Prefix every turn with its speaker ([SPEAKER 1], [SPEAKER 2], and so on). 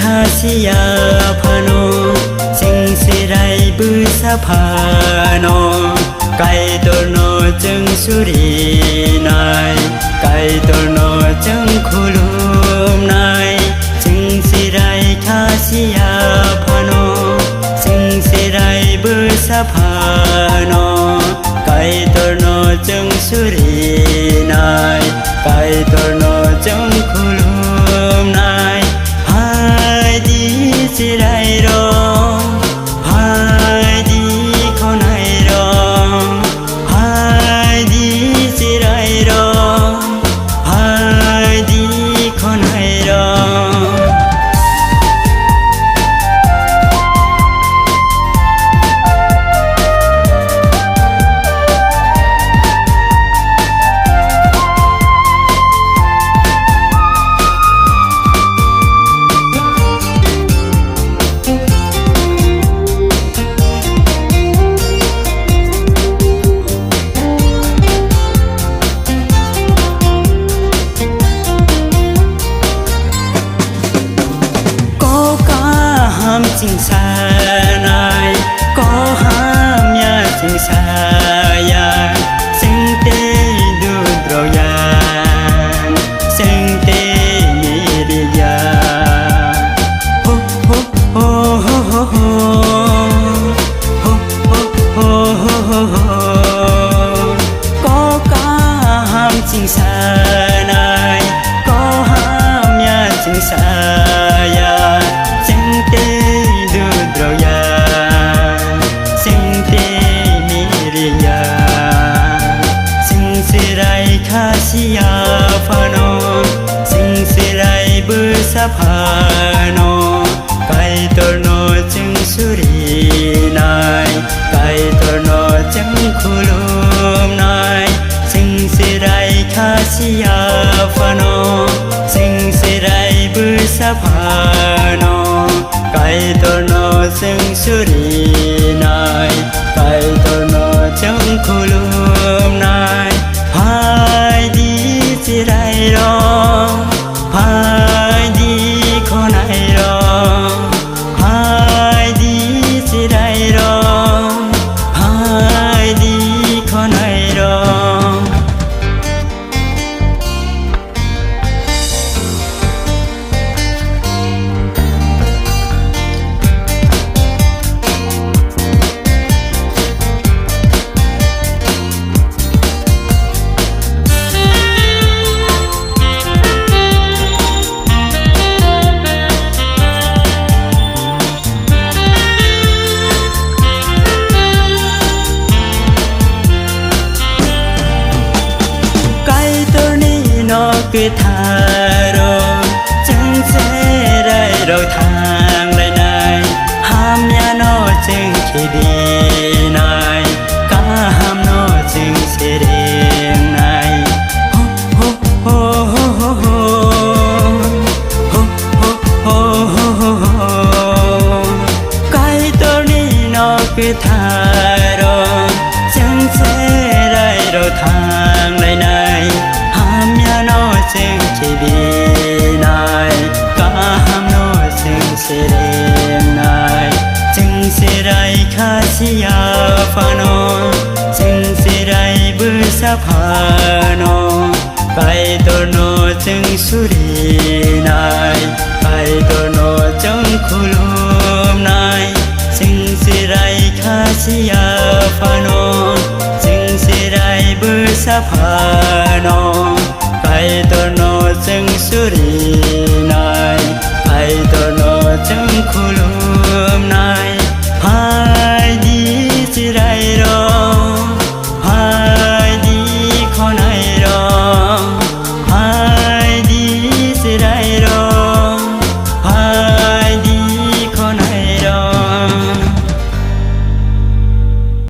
[SPEAKER 1] คาสิยาพาโนสิงสิไรบือสะพานอไก่ตัวโนจึงสุรีนายไก่ตัวโนจึงคุลุมนายสิงสิไรคาสิยาพาโนสิงสิไรบือสะพานอไก่ตัวโนจึงสุรีนายไก่ตัวโนจึงคุลุมนายหายดีสิไรรอหายดีคนไหนรอหายดีสิไรรอหายดีคนไหนรอจิงสานายก็ห้ามยาจิงสายาสิงเตดูดรอยาสิงเตมีริยาโฮโฮโฮโฮโฮโฮโฮโฮโฮโฮโฮก็ห้ามจิงสานายก็ห้ามยาจิงสายาสิงเตคาสิยาฟาโนสิงสิไรบือสะพานอไก่ตัวโนจึงสุรีนายไก่ตัวโนจึงคุลุมนายสิงสิไรคาสิยาฟาโนสิงสิไรบือสะพานอไก่ตัวโนจึงสุรีนายไก่ตัวโนจึงคุลุมนายหายดีสิไรรอหายดีคนไหนรอหายดีสิไรรอหายดีคนไหนรอคือทารมจึงเสได้เราทางได้นายห้ามยาโนจึงคิดีนายก้าห้ามโนจึงเสเรียงนายโฮโฮโฮโฮโฮโฮโฮโฮโฮโฮโฮไก่ตัวนี้นอคือทารมจึงเสได้เราทางได้นายจึงคิดีนายก้าห้ามโนจึงเสเรียงนายจึงสิไรคาสิยาฟาโนจึงสิไรบือสะพานอไก่ตัวโนจึงสุรี